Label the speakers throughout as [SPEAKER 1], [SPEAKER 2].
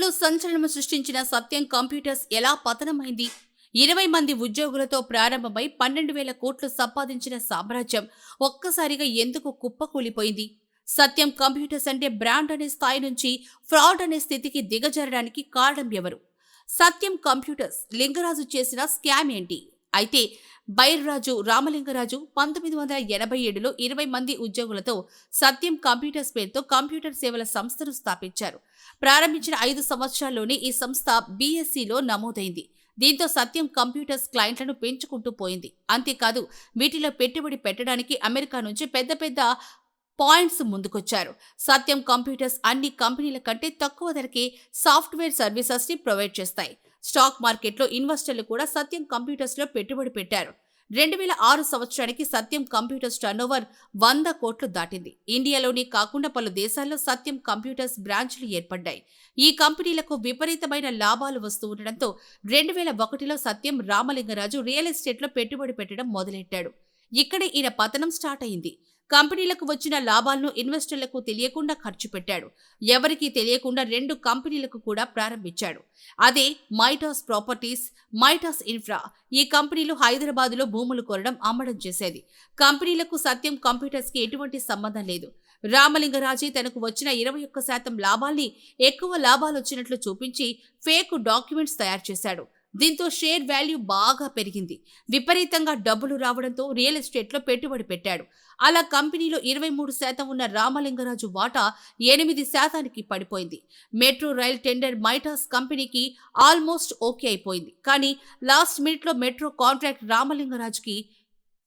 [SPEAKER 1] అప్పట్లో సంచలనం సృష్టించిన సత్యం కంప్యూటర్స్ ఎలా పతనమైంది? 20 మంది ఉద్యోగులతో ప్రారంభమై 12,000 కోట్లు సంపాదించిన సామ్రాజ్యం ఒక్కసారిగా ఎందుకు కుప్పకూలిపోయింది? సత్యం కంప్యూటర్స్ అంటే బ్రాండ్ అనే స్థాయి నుంచి ఫ్రాడ్ అనే స్థితికి దిగజారడానికి కారణం ఎవరు? సత్యం కంప్యూటర్స్ లింగరాజు చేసిన స్కామ్ ఏంటి? అయితే బైర్రాజు రామలింగరాజు 1987లో 20 మంది ఉద్యోగులతో సత్యం కంప్యూటర్స్ పేరుతో కంప్యూటర్ సేవల సంస్థను స్థాపించారు. ప్రారంభించిన 5 సంవత్సరాల్లోనే ఈ సంస్థ బీఎస్సీలో నమోదైంది. దీంతో సత్యం కంప్యూటర్స్ క్లయింట్లను పెంచుకుంటూ పోయింది. అంతేకాదు వీటిలో పెట్టుబడి పెట్టడానికి అమెరికా నుంచి పెద్ద పెద్ద పాయింట్స్ ముందుకొచ్చారు. సత్యం కంప్యూటర్స్ అన్ని కంపెనీల కంటే తక్కువ ధరకే సాఫ్ట్వేర్ సర్వీసెస్ ని ప్రొవైడ్ చేస్తాయి. స్టాక్ మార్కెట్లో ఇన్వెస్టర్లు కూడా సత్యం కంప్యూటర్స్ లో పెట్టుబడి పెట్టారు. 2006 సంవత్సరానికి సత్యం కంప్యూటర్స్ టర్నోవర్ 100 కోట్లు దాటింది. ఇండియాలోనే కాకుండా పలు దేశాల్లో సత్యం కంప్యూటర్స్ బ్రాంచ్లు ఏర్పడ్డాయి. ఈ కంపెనీలకు విపరీతమైన లాభాలు వస్తూ ఉండడంతో 2001లో సత్యం రామలింగరాజు రియల్ ఎస్టేట్లో పెట్టుబడి పెట్టడం మొదలెట్టాడు. ఇక్కడే ఈయన పతనం స్టార్ట్ అయింది. కంపెనీలకు వచ్చిన లాభాలను ఇన్వెస్టర్లకు తెలియకుండా ఖర్చు పెట్టాడు. ఎవరికీ తెలియకుండా 2 కంపెనీలకు కూడా ప్రారంభించాడు. అదే మైటాస్ ప్రాపర్టీస్, మైటాస్ ఇన్ఫ్రా. ఈ కంపెనీలు హైదరాబాద్లో భూములు కొనడం, అమ్మడం చేసేది. కంపెనీలకు సత్యం కంప్యూటర్స్ కి ఎటువంటి సంబంధం లేదు. రామలింగరాజే తనకు వచ్చిన 21% లాభాల్ని ఎక్కువ లాభాలొచ్చినట్లు చూపించి ఫేక్ డాక్యుమెంట్స్ తయారు చేశాడు. దీంతో షేర్ వాల్యూ బాగా పెరిగింది. విపరీతంగా డబ్బులు రావడంతో రియల్ ఎస్టేట్లో పెట్టుబడి పెట్టాడు. అలా కంపెనీలో 23% ఉన్న రామలింగరాజు వాటా 8%కి పడిపోయింది. మెట్రో రైల్ టెండర్ మైటాస్ కంపెనీకి ఆల్మోస్ట్ ఓకే అయిపోయింది. కానీ లాస్ట్ మినిట్లో మెట్రో కాంట్రాక్ట్ రామలింగరాజుకి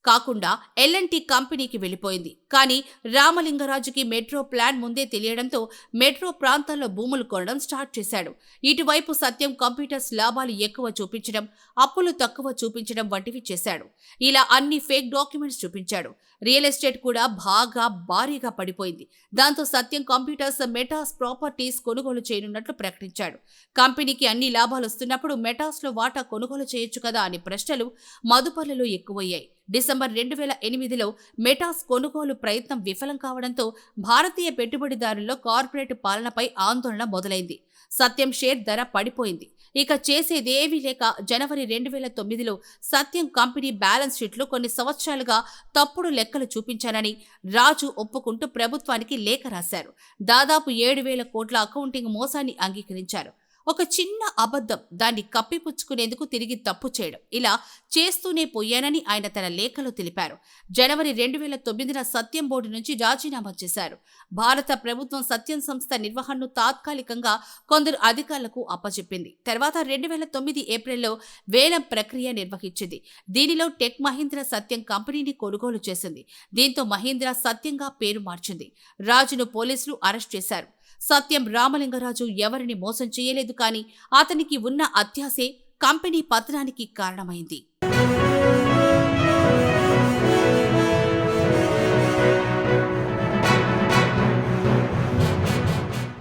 [SPEAKER 1] కాకుండా ఎల్ఎన్టీ కంపెనీకి వెళ్లిపోయింది. కానీ రామలింగరాజుకి మెట్రో ప్లాన్ ముందే తెలియడంతో మెట్రో ప్రాంతాల్లో భూములు కొనడం స్టార్ట్ చేశాడు. ఇటువైపు సత్యం కంప్యూటర్స్ లాభాలు ఎక్కువ చూపించడం, అప్పులు తక్కువ చూపించడం వంటివి చేశాడు. ఇలా అన్ని ఫేక్ డాక్యుమెంట్స్ చూపించాడు. రియల్ ఎస్టేట్ కూడా బాగా భారీగా పడిపోయింది. దాంతో సత్యం కంప్యూటర్స్ మెటాస్ ప్రాపర్టీస్ కొనుగోలు చేయనున్నట్లు ప్రకటించాడు. కంపెనీకి అన్ని లాభాలు వస్తున్నప్పుడు మెటాస్లో వాటా కొనుగోలు చేయొచ్చు కదా అనే ప్రశ్నలు మదుపర్లలో ఎక్కువయ్యాయి. డిసెంబర్ 2008లో మెటాస్ కొనుగోలు ప్రయత్నం విఫలం కావడంతో భారతీయ పెట్టుబడిదారుల్లో కార్పొరేట్ పాలనపై ఆందోళన మొదలైంది. సత్యం షేర్ ధర పడిపోయింది. ఇక చేసేదేవీ లేక జనవరి 2009లో సత్యం కంపెనీ బ్యాలెన్స్ షీట్లో కొన్ని సంవత్సరాలుగా తప్పుడు లెక్కలు చూపించానని రాజు ఒప్పుకుంటూ ప్రభుత్వానికి లేఖ రాశారు. దాదాపు 7,000 కోట్ల అకౌంటింగ్ మోసాన్ని అంగీకరించారు. ఒక చిన్న అబద్ధం, దాన్ని కప్పిపుచ్చుకునేందుకు తిరిగి తప్పు చేయడం, ఇలా చేస్తూనే పోయానని ఆయన తన లేఖలో తెలిపారు. జనవరి 2009న సత్యం బోర్డు నుంచి రాజీనామా చేశారు. భారత ప్రభుత్వం సత్యం సంస్థ నిర్వహణను తాత్కాలికంగా కొందరు అధికారులకు అప్పచెప్పింది. తర్వాత 2009 ఏప్రిల్లో వేలం ప్రక్రియ నిర్వహించింది. దీనిలో టెక్ మహీంద్రా సత్యం కంపెనీని కొనుగోలు చేసింది. దీంతో మహీంద్రా సత్యంగా పేరు మార్చింది. రాజును పోలీసులు అరెస్ట్ చేశారు. సత్యం రామలింగరాజు ఎవరిని మోసం చేయలేదు, కానీ అతనికి ఉన్న అత్యాశే కంపెనీ పతనానికి కారణమైంది.